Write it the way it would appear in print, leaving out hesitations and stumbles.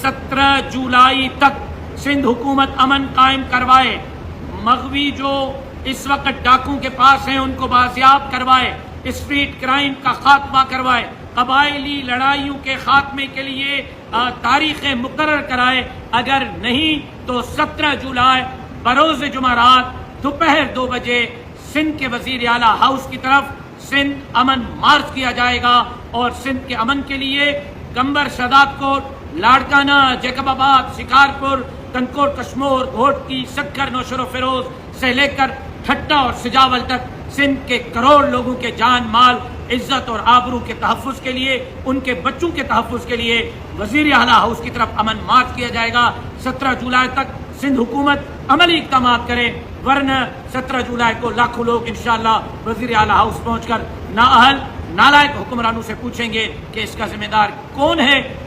17 जुलाई तक सिंध हुकूमत अमन कायम करवाए, मगवी जो इस वक्त डाकू के पास हैं उनको बाजियाब करवाए, स्ट्रीट क्राइम का खात्मा करवाए, कबायली लड़ाइयों के खात्मे के लिए तारीखें मुकर्रर कराए। अगर नहीं तो 17 जुलाई बरोज़ जुमेरात दोपहर 2 बजे सिंध के वज़ीर आला हाउस की तरफ सिंध अमन मार्च किया जाएगा और सिंध के अमन के लिए गंबर, शदादकोट, लाड़काना, जैकबाबाद, शिकारपुर, तनकोट, कश्मोर, घोटकी, सक्कर, नौशर फिरोज से लेकर ठट्टा और सिजावल तक सिंध के करोड़ लोगों के जान, माल, इज्जत और आबरू के तहफ़्फ़ुज़ के लिए, उनके बच्चों के तहफ़्फ़ुज़ के लिए वज़ीर आला हाउस की तरफ अमन मार्च किया जाएगा। 17 जुलाई तक सिंध हुकूमत अमली इक़दामात करे, वरना 17 जुलाई को लाखों लोग इंशाअल्लाह वज़ीर आला हाउस पहुँच कर नाअहल नालायक हुक्मरानों से पूछेंगे कि इसका जिम्मेदार कौन है